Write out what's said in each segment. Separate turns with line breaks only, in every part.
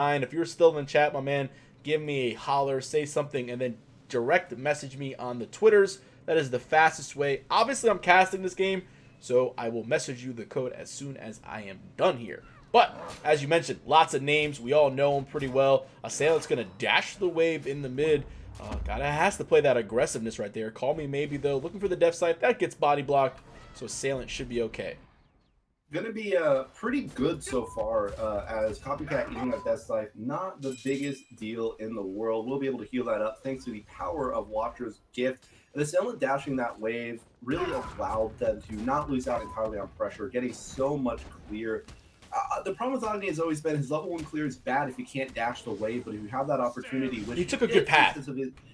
If you're still in the chat, my man, give me a holler, say something, and then direct message me on the Twitters. That is the fastest way. Obviously, I'm casting this game, so I will message you the code as soon as I am done here. But, as you mentioned, lots of names. We all know them pretty well. Assailant's going to dash the wave in the mid. Gotta has to play that aggressiveness right there. Call me maybe, though. Looking for the depth side. That gets body blocked, so Assailant should be okay.
Gonna be pretty good so far as Copycat eating that Death Life. Not the biggest deal in the world. We'll be able to heal that up thanks to the power of Watcher's Gift. And the Assailant dashing that wave really allowed them to not lose out entirely on pressure, getting so much clear. The problem with Agni has always been his level 1 clear is bad if you can't dash the wave, but if you have that opportunity, which
He took a good path.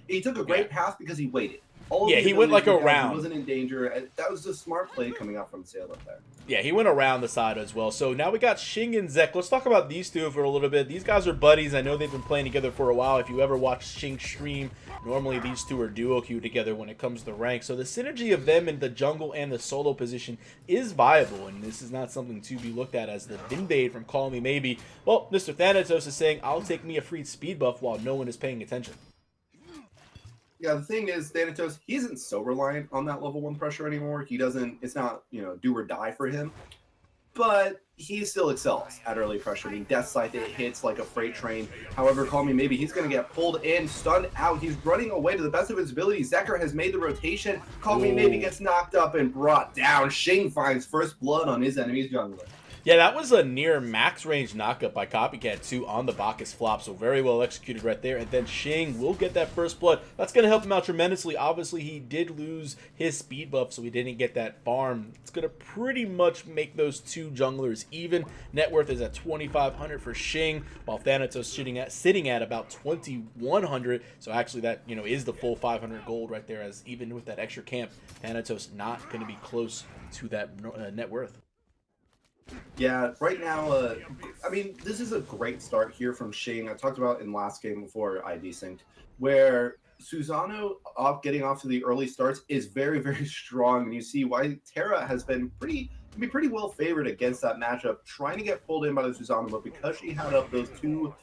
He took a great path because he waited.
Yeah, he went like around.
He wasn't in danger. That was a smart play coming out from Assailant there.
Yeah, he went around the side as well. So now we got Xing and Zek. Let's talk about these two for a little bit. These guys are buddies. I know they've been playing together for a while. If you ever watch Xing stream, normally these two are duo queue together when it comes to rank. So the synergy of them in the jungle and the solo position is viable, and this is not something to be looked at as the Vinbade from Call Me Maybe. Well, Mr. Thanatos is saying, I'll take me a free speed buff while no one is paying attention.
Yeah, the thing is, Thanatos, he isn't so reliant on that level 1 pressure anymore. He doesn't, it's not, do or die for him. But he still excels at early pressure. I mean, Death Scythe, it hits like a freight train. However, Call Me Maybe, he's going to get pulled in, stunned out. He's running away to the best of his ability. Zeker has made the rotation. Call Me Maybe gets knocked up and brought down. Xing finds first blood on his enemy's jungler.
Yeah, that was a near max range knockup by Copycat 2 on the Bacchus flop, so very well executed right there. And then Xing will get that first blood. That's going to help him out tremendously. Obviously, he did lose his speed buff, so he didn't get that farm. It's going to pretty much make those two junglers even. Net worth is at 2,500 for Xing, while Thanatos sitting at about 2,100. So actually that, is the full 500 gold right there, as even with that extra camp, Thanatos not going to be close to that net worth.
Yeah, right now, I mean, this is a great start here from Xing. I talked about in last game before I desynced, where Susano getting off to the early starts is very, very strong. And you see why Terra has been pretty well favored against that matchup, trying to get pulled in by the Susano, but because she had up those two,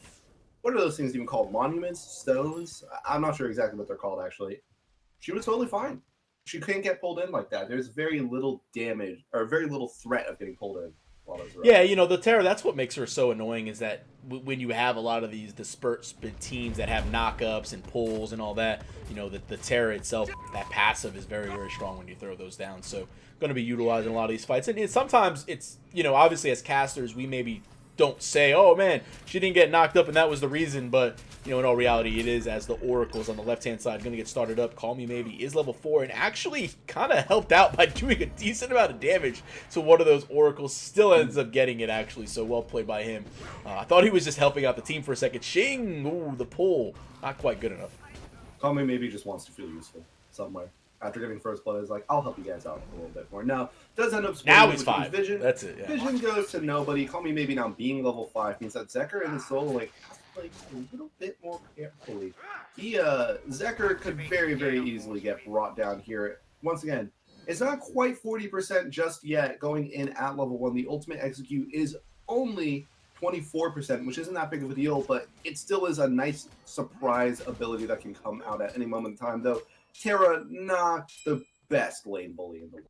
what are those things even called? Monuments? Stones? I'm not sure exactly what they're called, actually. She was totally fine. She couldn't get pulled in like that. There's very little damage, or very little threat of getting pulled in.
Yeah, the Terra, that's what makes her so annoying, is that when you have a lot of these dispersed teams that have knockups and pulls and all that, the Terra itself, that passive is very, very strong when you throw those down. So going to be utilized in a lot of these fights. And sometimes it's, obviously as casters, we maybe don't say, oh man, she didn't get knocked up and that was the reason, but in all reality it is, as the oracles on the left hand side going to get started up. Call Me Maybe is level 4 and actually kind of helped out by doing a decent amount of damage to one of those oracles. Still ends up getting it, actually, so well played by him. I thought he was just helping out the team for a second. Xing, ooh, the pull, not quite good enough.
Call Me Maybe just wants to feel useful somewhere. After getting first blood, is like, I'll help you guys out a little bit more. Now, does end up
now he's 5.
Vision.
That's it. Yeah.
Vision goes to nobody. Call Me Maybe now being level 5 means that Zeker and his soul like a little bit more carefully. Zeker could very, very easily get brought down here. Once again, it's not quite 40% just yet going in at level 1. The ultimate execute is only 24%, which isn't that big of a deal, but it still is a nice surprise ability that can come out at any moment in time, though. Terra, not the best lane bully in the world.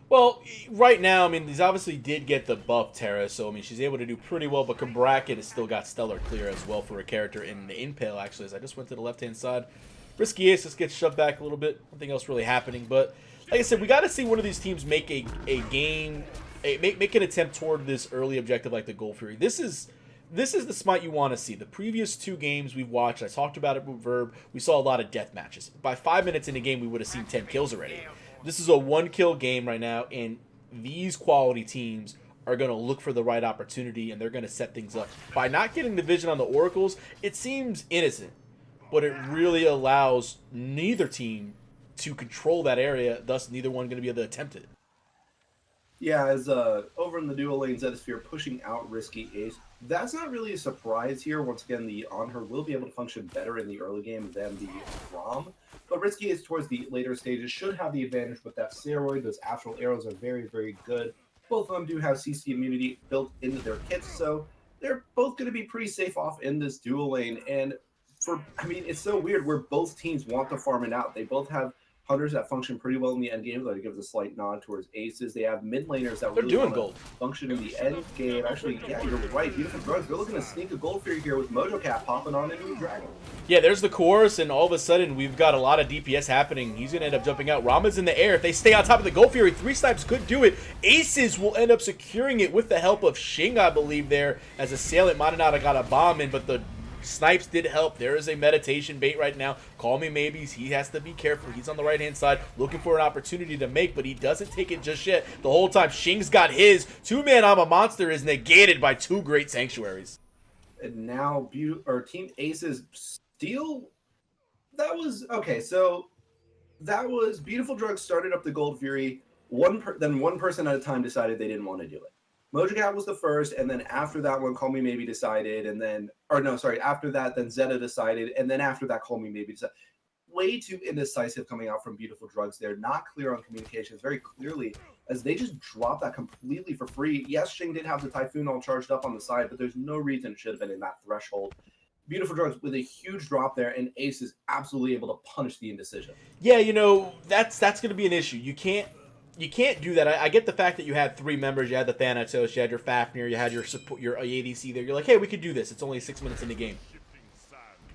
Well, right now, I mean, these obviously did get the buff Terra, so, I mean, she's able to do pretty well, but Bracket has still got stellar clear as well for a character in the Impale, actually, as I just went to the left-hand side. Risky Ace just gets shoved back a little bit. Nothing else really happening, but, like I said, we got to see one of these teams make make an attempt toward this early objective like the Gold Fury. This is the Smite you want to see. The previous 2 games we've watched, I talked about it with Verb, we saw a lot of death matches. By 5 minutes in the game, we would have seen 10 kills already. This is a 1-kill game right now, and these quality teams are going to look for the right opportunity, and they're going to set things up. By not getting the vision on the Oracles, it seems innocent, but it really allows neither team to control that area, thus neither one going to be able to attempt it.
Yeah, as over in the dual lane Zetisphere pushing out Risky Ace, that's not really a surprise here. Once again, the On Her will be able to function better in the early game than the ROM. But Risky Ace towards the later stages should have the advantage with that steroid. Those astral arrows are very, very good. Both of them do have CC immunity built into their kits, so they're both going to be pretty safe off in this dual lane. And I mean, it's so weird where both teams want to farm it out. They both have hunters that function pretty well in the end game, though it gives a slight nod towards aces. They have mid laners that
They're
really
doing
want
gold.
to function in the end game. Actually, yeah, you're right. Beautiful drugs. They're looking to sneak a gold fury here with Mojo Cat popping on into a dragon.
Yeah, there's the chorus, and all of a sudden we've got a lot of DPS happening. He's going to end up jumping out. Rama's in the air. If they stay on top of the Gold Fury, 3 snipes could do it. Aces will end up securing it with the help of Xing, I believe, there, as Assailant might not have got a bomb in, but the snipes did help. There is a meditation bait right now. Call me maybes. He has to be careful. He's on the right-hand side looking for an opportunity to make, but he doesn't take it just yet. The whole time, Xing's got his. 2-man I'm a Monster is negated by 2 great Sanctuaries.
And now Team Aces steal. That was okay. So that was Beautiful Drugs started up the Gold Fury. Then one person at a time decided they didn't want to do it. Mojo Cat was the first, and then after that one, Call Me Maybe decided, and then, or no, sorry, after that, then Zeta decided, and then after that, Call Me Maybe decided. Way too indecisive coming out from Beautiful Drugs there. Not clear on communications very clearly, as they just dropped that completely for free. Yes, Xing did have the Typhoon all charged up on the side, but there's no reason it should have been in that threshold. Beautiful Drugs with a huge drop there, and Ace is absolutely able to punish the indecision.
Yeah, you know, that's going to be an issue. You can't do that. I get the fact that you had 3 members. You had the Thanatos, you had your Fafnir, you had your support, your ADC there. You're like, hey, we could do this. It's only 6 minutes in the game.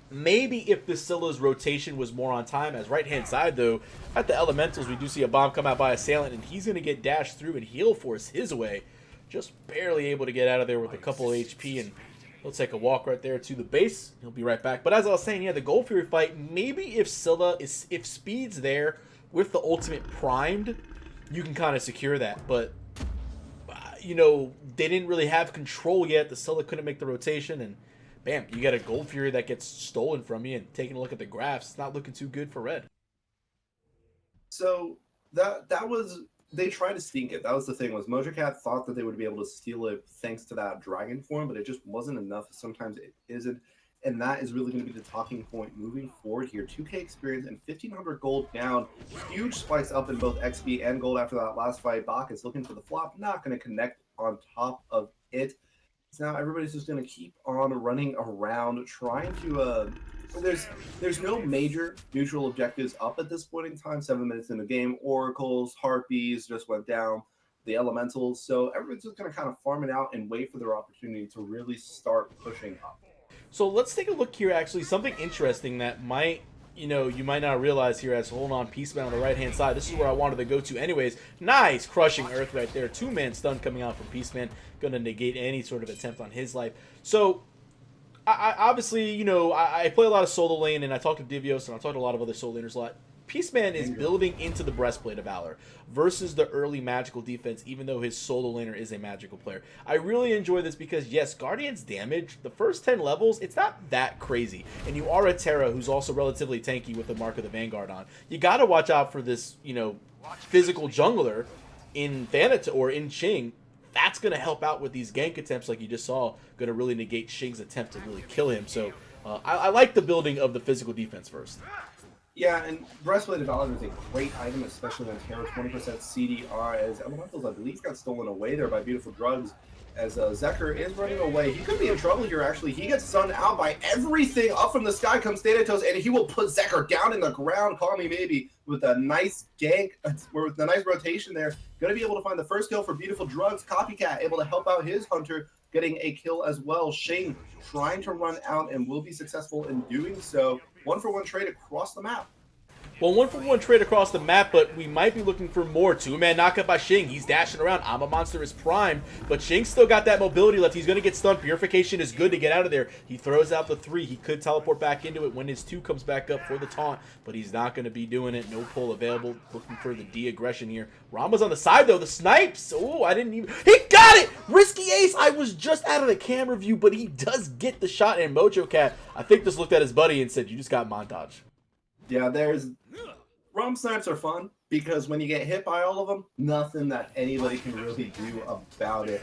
Maybe if the Scylla's rotation was more on time. As right-hand side, though, at the Elementals, we do see a bomb come out by Assailant, and he's going to get dashed through and heal force his way. Just barely able to get out of there with a couple of HP, and he'll take a walk right there to the base. He'll be right back. But as I was saying, yeah, the Gold Fury fight, maybe if if Speed's there with the ultimate primed, you can kind of secure that. But, you know, they didn't really have control yet. The Scylla couldn't make the rotation, and bam, you got a Gold Fury that gets stolen from you. And taking a look at the graphs, it's not looking too good for Red.
So that was, they tried to sneak it. That was the thing, was Mojo Cat thought that they would be able to steal it thanks to that dragon form, but it just wasn't enough. Sometimes it isn't. And that is really going to be the talking point moving forward here. 2K experience and 1,500 gold down. Huge spikes up in both XP and gold after that last fight. Bach is looking for the flop, not going to connect on top of it. So now everybody's just going to keep on running around, trying to... There's no major neutral objectives up at this point in time. 7 minutes in the game. Oracles, Harpies just went down. The Elementals. So everyone's just going to kind of farm it out and wait for their opportunity to really start pushing up.
So let's take a look here, actually. Something interesting that might, you know, you might not realize here as hold on Peaceman on the right-hand side. This is where I wanted to go to anyways. Nice crushing Earth right there. 2-man stun coming out from Peaceman. Going to negate any sort of attempt on his life. So, I obviously, you know, I play a lot of solo lane, and I talk to Divios, and I talk to a lot of other solo laners a lot. Peaceman is building into the Breastplate of Valor versus the early magical defense, even though his solo laner is a magical player. I really enjoy this because, yes, Guardian's damage, the first 10 levels, it's not that crazy. And you are a Terra who's also relatively tanky with the Mark of the Vanguard on. You got to watch out for this, you know, physical jungler in Thanatos or in Xing. That's going to help out with these gank attempts like you just saw, going to really negate Xing's attempt to really kill him. So I like the building of the physical defense first.
Yeah, and Breastplate of Valor is a great item, especially on Terra. 20% CDR, as Elementals, I believe, got stolen away there by Beautiful Drugs, as Zeker is running away. He could be in trouble here, actually. He gets sunned out by everything. Up from the sky comes Thanatos, and he will put Zeker down in the ground. Call me maybe, with a nice gank, or with a nice rotation there. Going to be able to find the first kill for Beautiful Drugs. Copycat able to help out his hunter, getting a kill as well. Xing trying to run out and will be successful in doing so. 1-for-1 trade across the map.
Well, 1-for-1 trade across the map, but we might be looking for more. 2-man knockup by Xing. He's dashing around. I'm a Monster is primed, but Xing's still got that mobility left. He's going to get stunned. Purification is good to get out of there. He throws out the 3. He could teleport back into it when his 2 comes back up for the taunt, but he's not going to be doing it. No pull available. Looking for the de-aggression here. Rama's on the side, though. The snipes. Oh, I didn't even... He got it! Risky ace. I was just out of the camera view, but he does get the shot. And Mojo Cat, I think, just looked at his buddy and said, you just got montage.
Yeah, there's... Rom snipes are fun because when you get hit by all of them, nothing that anybody can really do about it.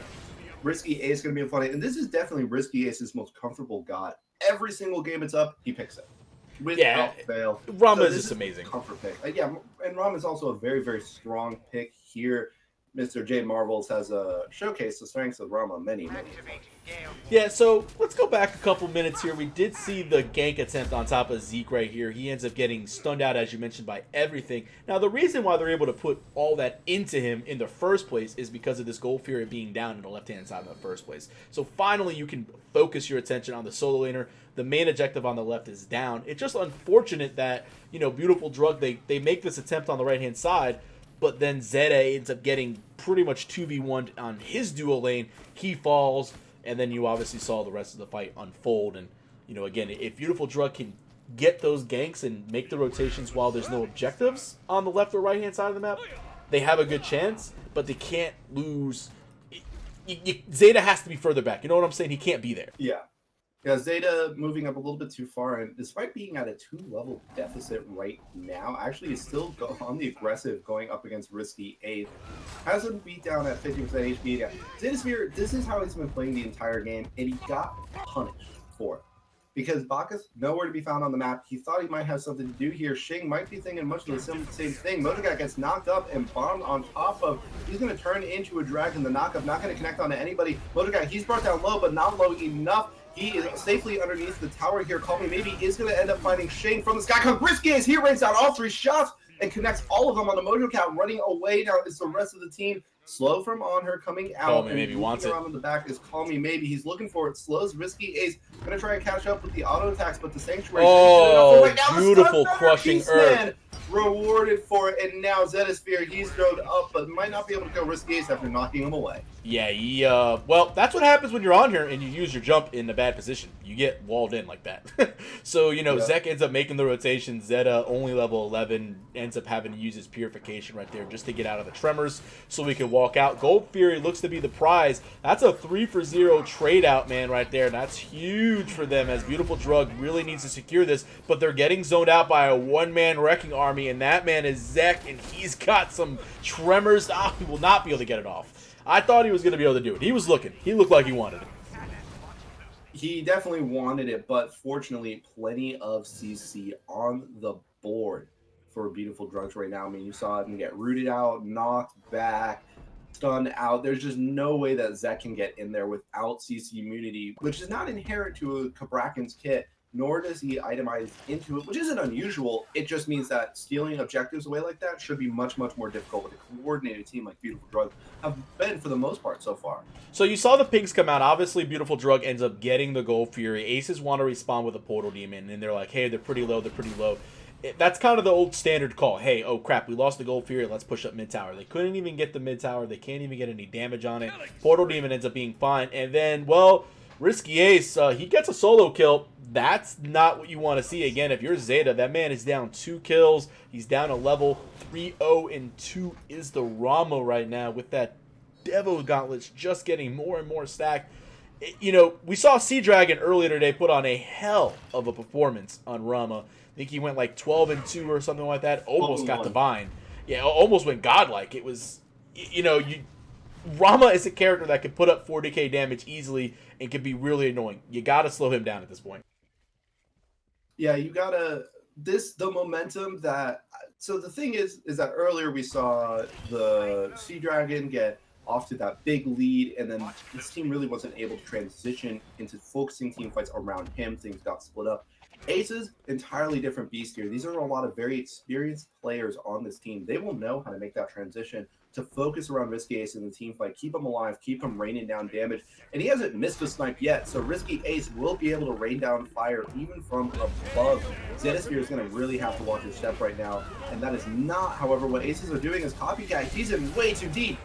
Risky Ace is going to be funny, and this is definitely Risky Ace's most comfortable god. Every single game it's up, he picks it. Without fail.
Rama is just amazing.
Comfort pick. Yeah, and Rama is also a very, very strong pick here. Mr. J Marvels has showcased the strengths of Rama many times.
Yeah, so let's go back a couple minutes here. We did see the gank attempt on top of Zeke right here. He ends up getting stunned out, as you mentioned, by everything. Now, the reason why they're able to put all that into him in the first place is because of this Gold Fury being down in the left-hand side in the first place. So finally, you can focus your attention on the solo laner. The main objective on the left is down. It's just unfortunate that, Beautiful Drug, they make this attempt on the right-hand side, but then Zeta ends up getting pretty much 2v1 on his dual lane. He falls, and then you obviously saw the rest of the fight unfold. And, again, if Beautiful Drug can get those ganks and make the rotations while there's no objectives on the left or right-hand side of the map, they have a good chance, but they can't lose. Zeta has to be further back. You know what I'm saying? He can't be there.
Yeah. Yeah, Zeta moving up a little bit too far, and despite being at a 2-level deficit right now, actually is still on the aggressive going up against Risky Ace. Has him beat down at 50% HP again. Zeta Sphere, this is how he's been playing the entire game, and he got punished for it. Because Bacchus, nowhere to be found on the map. He thought he might have something to do here. Shing might be thinking much of the same thing. Mojocat gets knocked up and bombed on top of. He's going to turn into a dragon. The knockup not going to connect onto anybody. Mojocat, he's brought down low, but not low enough. He is safely underneath the tower here. Call Me Maybe is going to end up finding Shane from the sky. Comes Risky as he rains down all 3 shots and connects all of them on the Mojocat, running away. Now it's the rest of the team. Slow from on her coming out.
Call Me Maybe wants it.
Around in the back is Call Me Maybe. He's looking for it. Slows Risky Ace. Going to try and catch up with the auto attacks, but the Sanctuary.
Oh,
right now,
beautiful crushing Earth.
Rewarded for it, and now Zetasphere, he's thrown up, but might not be able to kill Risky Ace after knocking him away.
Yeah, well, that's what happens when you're on here and you use your jump in a bad position. You get walled in like that. So, Zek ends up making the rotation. Zeta, only level 11, ends up having to use his Purification right there just to get out of the Tremors so we can walk out. Gold Fury looks to be the prize. That's a 3-for-0 trade out, man, right there. That's huge for them, as Beautiful Drug really needs to secure this, but they're getting zoned out by a one-man wrecking army, and that man is Zek, and he's got some Tremors. He will not be able to get it off. I thought he was going to be able to do it. He was looking. He looked like he wanted it.
He definitely wanted it, but fortunately, plenty of CC on the board for Beautiful Drugs right now. I mean, you saw him get rooted out, knocked back, stunned out. There's just no way that Zek can get in there without CC immunity, which is not inherent to a Kabrakan's kit, nor does he itemize into it, which isn't unusual. It just means that stealing objectives away like that should be much, much more difficult with a coordinated team like Beautiful Drug have been for the most part so far.
So you saw the pinks come out. Obviously, Beautiful Drug ends up getting the Gold Fury. Aces want to respawn with a Portal Demon, and they're like, hey, they're pretty low, That's kind of the old standard call. Hey, oh crap, we lost the Gold Fury, let's push up mid tower. They couldn't even get the mid tower. They can't even get any damage on it. Portal Demon ends up being fine. And then, well, Risky Ace, he gets a solo kill. That's not what you want to see. Again, if you're Zeta, that man is down 2 kills. He's down a level 3-0, and 2 is the Rama right now with that Devo Gauntlets just getting more and more stacked. We saw Sea Dragon earlier today put on a hell of a performance on Rama. I think he went like 12-2 or something like that. Almost got divine. Yeah, almost went godlike. It was, Rama is a character that can put up 40k damage easily and can be really annoying. You got to slow him down at this point.
Yeah, you got to... The momentum that... So the thing is that earlier we saw the Sea Dragon get off to that big lead, and then this team really wasn't able to transition into focusing team fights around him. Things got split up. Aces, entirely different beast here. These are a lot of very experienced players on this team. They will know how to make that transition to focus around Risky Ace in the team fight, keep him alive, keep him raining down damage. And he hasn't missed a snipe yet, so Risky Ace will be able to rain down fire even from above. Zetasphere is going to really have to watch his step right now, and that is not, however, what Aces are doing as Copycat. He's in way too deep.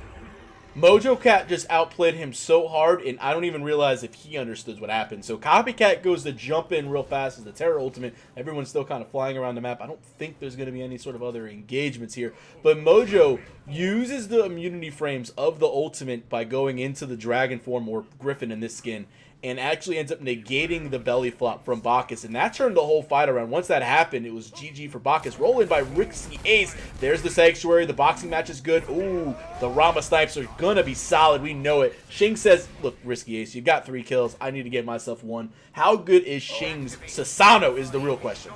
Mojocat just outplayed him so hard, and I don't even realize if he understood what happened. So Copycat goes to jump in real fast as the Terror Ultimate. Everyone's still kind of flying around the map. I don't think there's going to be any sort of other engagements here. But Mojo uses the immunity frames of the Ultimate by going into the Dragon form, or Griffin in this skin, and actually ends up negating the belly flop from Bacchus, and that turned the whole fight around. Once that happened, it was GG for Bacchus. Rolling by Risky Ace. There's the Sanctuary. The boxing match is good. Ooh, the Rama snipes are gonna be solid. We know it. Shing says, look, Risky Ace, you got 3 kills. I need to get myself 1. How good is Shing's Sasano is the real question.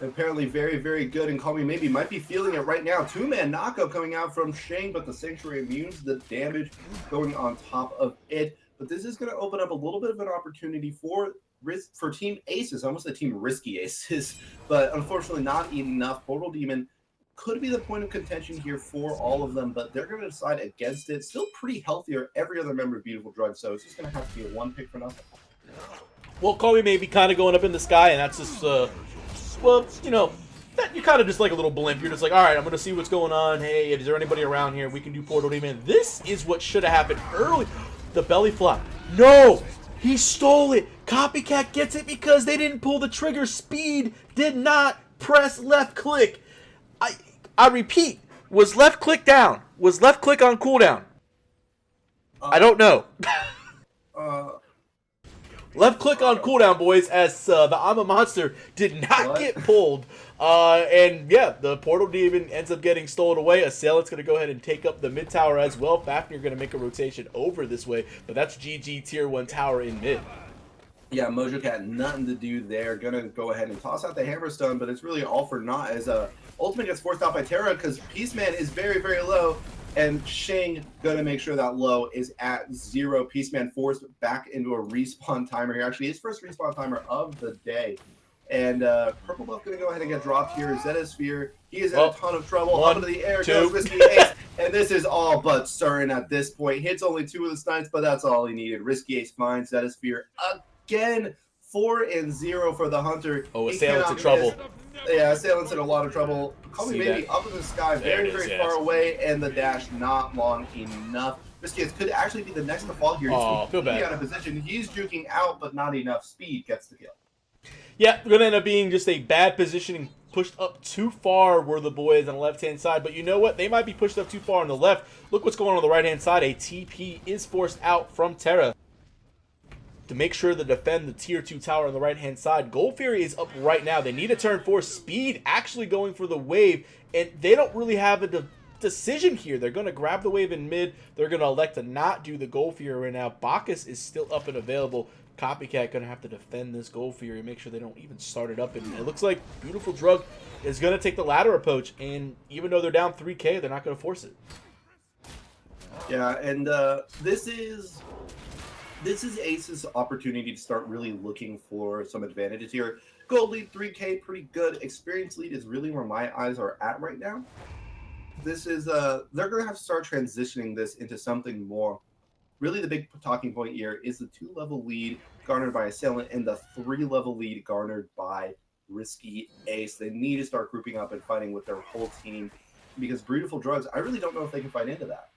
Apparently very, very good, and Call Me Maybe might be feeling it right now. Two-man knockout coming out from Shane, but the Sanctuary immunes the damage going on top of it. But this is going to open up a little bit of an opportunity for Team Aces, almost a Team Risky Aces, but unfortunately not enough. Portal Demon could be the point of contention here for all of them, but they're going to decide against it. Still pretty healthy or every other member of Beautiful Drug, so it's just going to have to be a one pick for nothing.
Well, Call Me Maybe kind of going up in the sky, and that's just, well, you know, that you kind of just like a little blimp. You're just like, all right, I'm going to see what's going on. Hey, is there anybody around here? We can do Portal Demon. This is what should have happened early. The belly flop. No! He stole it. Copycat gets it because they didn't pull the trigger. Speed did not press left click. I repeat, was left click down? Was left click on cooldown? I don't know. Left click on cooldown, boys, as the I'm a Monster did not get pulled. And yeah, the Portal Demon ends up getting stolen away. Assailant's going to go ahead and take up the mid tower as well. Fafnir going to make a rotation over this way, but that's GG tier 1 tower in mid.
Yeah, Mojo Cat, nothing to do there. Gonna go ahead and toss out the Hammerstone, but it's really all for naught as Ultimate gets forced out by Terra because Peaceman is very, very low. And Shang gonna make sure that low is at 0. Peaceman forced back into a respawn timer here. Actually, his first respawn timer of the day. And Purple Buff gonna go ahead and get dropped here. Zetasphere, he is in a ton of trouble. Up into the air goes Risky Ace. And this is all but certain at this point. Hits only 2 of the stunts, but that's all he needed. Risky Ace finds Zetasphere again. 4-0 for the Hunter.
Oh, Assailant's in trouble.
Yeah, Assailant's in a lot of trouble. Call Me Maybe up in the sky, very, very far away, and the dash not long enough. Risky Ace could actually be the next to fall here. He's completely out of position. He's juking out, but not enough speed gets the kill.
Yeah, going to end up being just a bad positioning. Pushed up too far were the boys on the left-hand side. But you know what? They might be pushed up too far on the left. Look what's going on the right-hand side. A TP is forced out from Terra to make sure to defend the tier 2 tower on the right-hand side. Gold Fury is up right now. They need a turn 4. Speed actually going for the wave. And they don't really have a decision here. They're going to grab the wave in mid. They're going to elect to not do the Gold Fury right now. Bacchus is still up and available. Copycat going to have to defend this Gold Fury and make sure they don't even start it up. And it looks like Beautiful Drug is going to take the ladder approach. And even though they're down 3K, they're not going to force it.
Yeah, and this is Ace's opportunity to start really looking for some advantages here. Gold lead 3K, pretty good. Experience lead is really where my eyes are at right now. This is they're going to have to start transitioning this into something more. Really, the big talking point here is the 2-level lead garnered by Assailant and the 3-level lead garnered by Risky Ace. They need to start grouping up and fighting with their whole team because Beautiful Drugs, I really don't know if they can fight into that.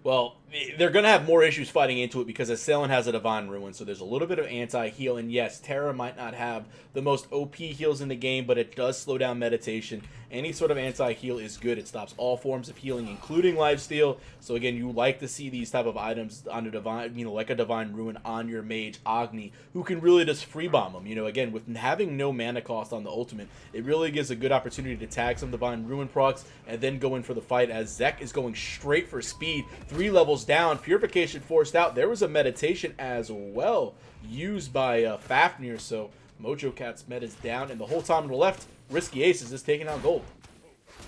Well, they're going to have more issues fighting into it because Assailant has a Divine Ruin, so there's a little bit of anti-heal. And yes, Terra might not have the most OP heals in the game, but it does slow down meditation. Any sort of anti-heal is good. It stops all forms of healing, including lifesteal. So again, you like to see these type of items on a Divine, like a Divine Ruin on your mage, Agni, who can really just free bomb them. Again, with having no mana cost on the ultimate, it really gives a good opportunity to tag some Divine Ruin procs and then go in for the fight as Zek is going straight for speed. 3 levels down, Purification forced out. There was a meditation as well used by Fafnir, so Mojo Cat's med is down, and the whole time on the left, Risky Ace is just taking out gold.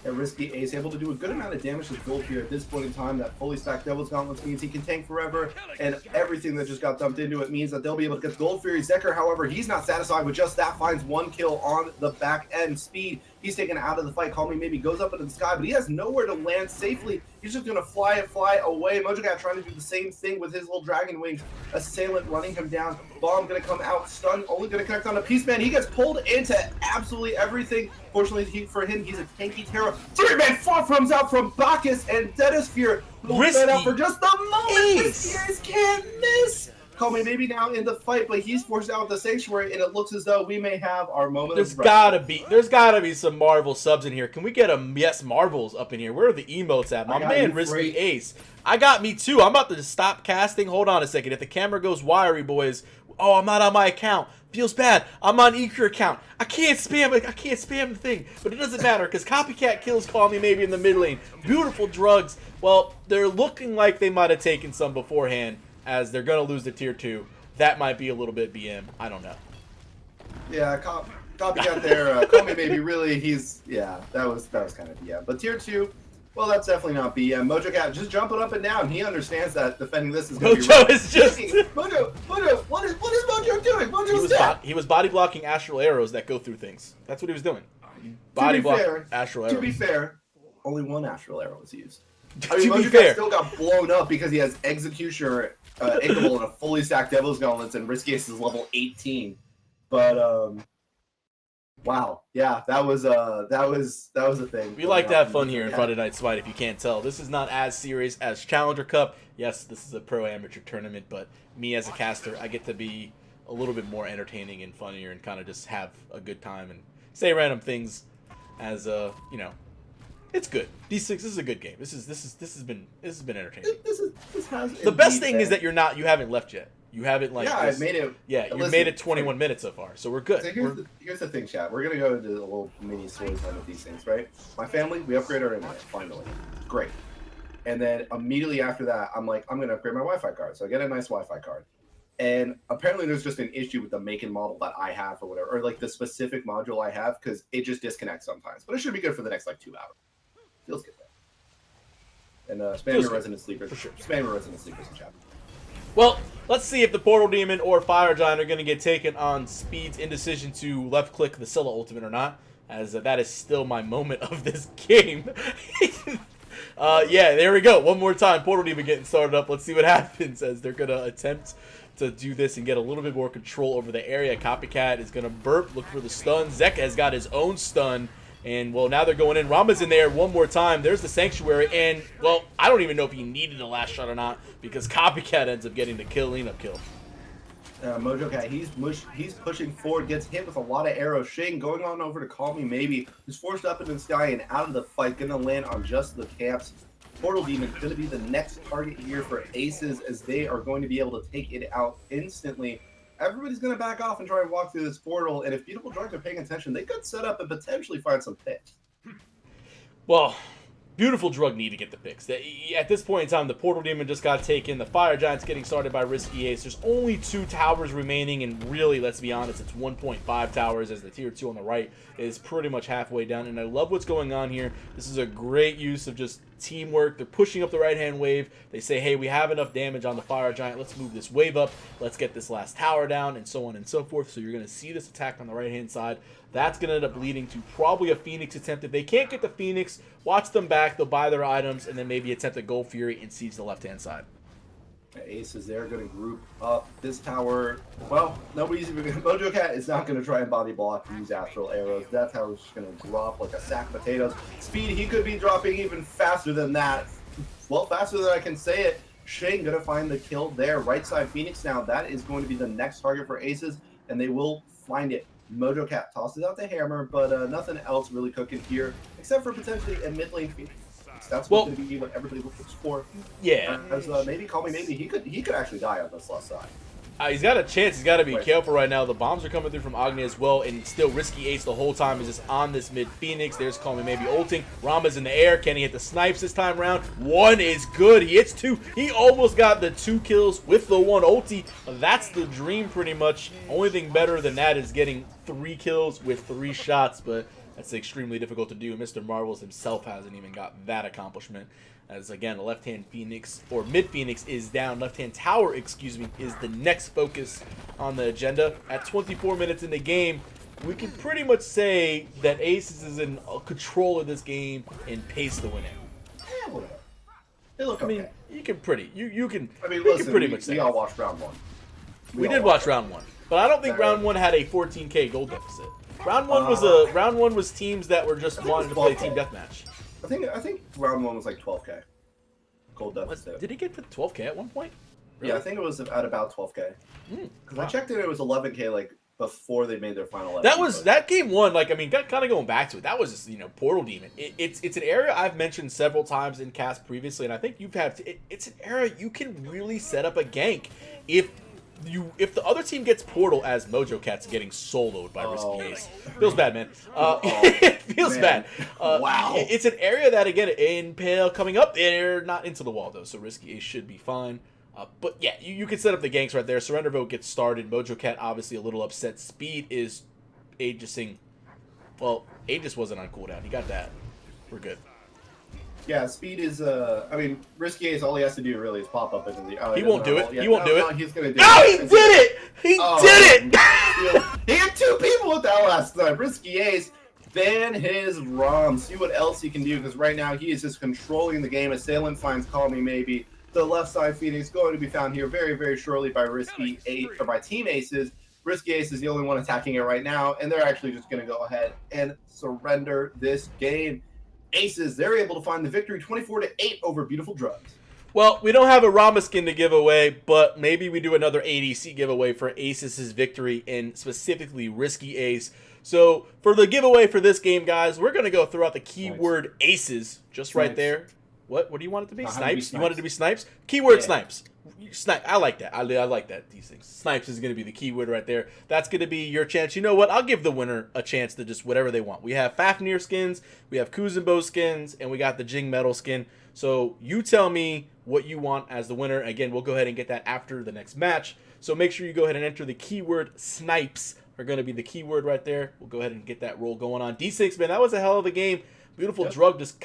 And Risky Ace able to do a good amount of damage to gold here at this point in time. That fully stacked Devil's Gauntlets means he can tank forever, and everything that just got dumped into it means that they'll be able to get Gold Fury. Zeker, however, he's not satisfied with just that, finds 1 kill on the back end. Speed, he's taken out of the fight. Call Me Maybe goes up into the sky, but he has nowhere to land safely. He's just going to fly away. Mojo Cat trying to do the same thing with his little dragon wings. Assailant running him down. Bomb going to come out. Stun only going to connect on a Peaceman. He gets pulled into absolutely everything. Fortunately for him, he's a tanky Terra. 3-man flop comes out from Bacchus, and Zetasphere will fed out for just a moment. Risky Ace can't miss. Call Me Maybe now in the fight, but he's forced out with the Sanctuary, and it looks as though we may have our moment.
There's gotta be some Marvel subs in here. Can we get a yes Marvels up in here? Where are the emotes at? My man Risky Ace. I got me too. I'm about to stop casting. Hold on a second. If the camera goes wiry, boys. Oh, I'm not on my account. Feels bad. I'm on EQ account. I can't spam it. I can't spam the thing. But it doesn't matter because Copycat kills Call Me Maybe in the mid lane. Beautiful Drugs. Well, they're looking like they might have taken some beforehand, as they're going to lose the tier 2. That might be a little bit BM. I don't know.
Yeah, Copycat there. Call me maybe. Really, that was kind of BM. But tier 2, well, that's definitely not BM. Mojo Cat just jumping up and down. He understands that defending this is going to be
Mojo is just
Mojo. What is Mojo doing? Mojo's dead.
He was body blocking astral arrows that go through things. That's what he was doing. Body block astral arrows.
To be fair, only one astral arrow was used.
To be fair,
still got blown up because he has Executioner, Igable, and a fully stacked Devil's Gauntlets, and Risky Ace is level 18. But wow, yeah, that was a thing.
We like to have fun here in Friday Night Smite. If you can't tell, this is not as serious as Challenger Cup. Yes, this is a pro amateur tournament, but me as a caster, I get to be a little bit more entertaining and funnier, and kind of just have a good time and say random things. As you know, it's good. D6. This is a good game. This has been entertaining. The best thing is that you haven't left yet. You haven't
I made it.
Yeah, you made it 21 minutes so far, so we're good.
So here's the thing, chat. We're gonna go into a little mini story time with these things, right? My family, we upgrade our internet finally. Great. And then immediately after that, I'm like, I'm gonna upgrade my Wi-Fi card. So I get a nice Wi-Fi card. And apparently there's just an issue with the make and model that I have or whatever, or like the specific module I have, because it just disconnects sometimes. But it should be good for the next like 2 hours. Feels good though. And spam your Resident Sleepers. For sure. Spam your Resident Sleepers in chat.
Well, let's see if the Portal Demon or Fire Giant are going to get taken on Speed's indecision to left click the Scylla ultimate or not, as that is still my moment of this game. Yeah, there we go. One more time. Portal Demon getting started up. Let's see what happens as they're going to attempt to do this and get a little bit more control over the area. Copycat is going to burp, look for the stun. Zeka has got his own stun. And, well, now they're going in. Rama's in there one more time. There's the Sanctuary. And, well, I don't even know if he needed the last shot or not, because Copycat ends up getting the cleanup kill.
Mojo Cat, he's pushing forward, gets hit with a lot of arrows. Shane going on over to Call Me Maybe, who's forced up into the sky and out of the fight, going to land on just the camps. Portal Demon going to be the next target here for Aces, as they are going to be able to take it out instantly. Everybody's going to back off and try and walk through this portal, and if Beautiful Drugs are paying attention, they could set up and potentially find some picks.
Well, Beautiful Drug need to get the picks. At this point in time, the Portal Demon just got taken. The Fire Giant's getting started by Risky Ace. There's only 2 towers remaining, and really, let's be honest, it's 1.5 towers, as the tier 2 on the right is pretty much halfway down. And I love what's going on here. This is a great use of just teamwork. They're pushing up the right-hand wave. They say, hey, we have enough damage on the Fire Giant. Let's move this wave up. Let's get this last tower down, and so on and so forth. So you're going to see this attack on the right-hand side. That's going to end up leading to probably a Phoenix attempt. If they can't get the Phoenix, watch them back. They'll buy their items, and then maybe attempt a Gold Fury and siege the left-hand side.
Ace is there, going to group up this tower. Well, nobody's even Mojo Cat is not going to try and body block these astral arrows. That tower's just going to drop like a sack of potatoes. Speed, he could be dropping even faster than that. Well, faster than I can say it. Shane going to find the kill there. Right side Phoenix now. That is going to be the next target for Aces, and they will find it. Mojo Cat tosses out the hammer, but nothing else really cooking here, except for potentially a mid lane Phoenix. That's going to be what everybody looks for.
Yeah.
As maybe Call Me Maybe, he could actually die on this left side.
He's got a chance. He's got to be careful right now. The bombs are coming through from Agni as well, and still Risky Ace the whole time is just on this mid Phoenix. There's Call Me Maybe ulting. Rama's in the air. Can he hit the snipes this time around? 1 is good. He hits 2. He almost got the 2 kills with the 1 ulti. That's the dream pretty much. Only thing better than that is getting 3 kills with 3 shots, but that's extremely difficult to do. Mr. Marvels himself hasn't even got that accomplishment. As again, the left-hand Phoenix, or mid-Phoenix, is down. Left-hand tower, excuse me, is the next focus on the agenda. At 24 minutes in the game, we can pretty much say that Aces is in control of this game and pace to win it.
Yeah, they look okay.
I mean, you can pretty, you can,
I mean,
you
listen,
can pretty much say
we all watched round 1.
We did watch round 1, but I don't think round 1 had a 14K gold deficit. Round 1 was teams that were just wanting to play team deathmatch.
I think round 1 was like 12K. Gold deficit.
Did he get to 12K at one point? Really?
Yeah, I think it was at about 12K. Because I checked it was 11K like before they made their final.
That game 1. Like, I mean, kind of going back to it. That was just, Portal Demon. It's an area I've mentioned several times in cast previously, and I think you've had. It's an area you can really set up a gank if the other team gets Portal, as Mojo Cat's getting soloed by Risky Ace. Feels bad, man. It feels bad.
Wow.
It's an area that, again, Impale coming up, they're not into the wall, though, so Risky Ace should be fine. But, yeah, you can set up the ganks right there. Surrender Vote gets started. Mojo Cat obviously a little upset. Speed is Aegising. Well, Aegis wasn't on cooldown. He got that. We're good.
Yeah, speed is. I mean, Risky Ace. All he has to do really is pop up into the. Oh,
He won't do it. He won't do it.
He's gonna do
Oh,
it.
he did it! He did it!
He had 2 people with that last time. Risky Ace. Ban his ROM. See what else he can do, because right now he is just controlling the game. Assailant finds Call Me Maybe. The left side Phoenix going to be found here very, very shortly by Risky Ace, or by Team Aces. Risky Ace is the only one attacking it right now, and they're actually just going to go ahead and surrender this game. Aces, they're able to find the victory 24-8 over Beautiful Drugs.
Well, we don't have a Rama skin to give away, but maybe we do another ADC giveaway for Aces' victory, and specifically Risky Ace. So for the giveaway for this game, guys, we're going to go throughout the keyword Aces, just right there. What do you want it to be? Snipes? You want it to be Snipes? Keyword Snipes. Snipe. I like that. I like that. These things. Snipes is going to be the keyword right there. That's going to be your chance. You know what? I'll give the winner a chance to just whatever they want. We have Fafnir skins, we have Kuzenbo skins, and we got the Jing Metal skin. So you tell me what you want as the winner. Again, we'll go ahead and get that after the next match. So make sure you go ahead and enter the keyword Snipes. Are going to be the keyword right there. We'll go ahead and get that roll going on. D6, man, that was a hell of a game. Beautiful Drug just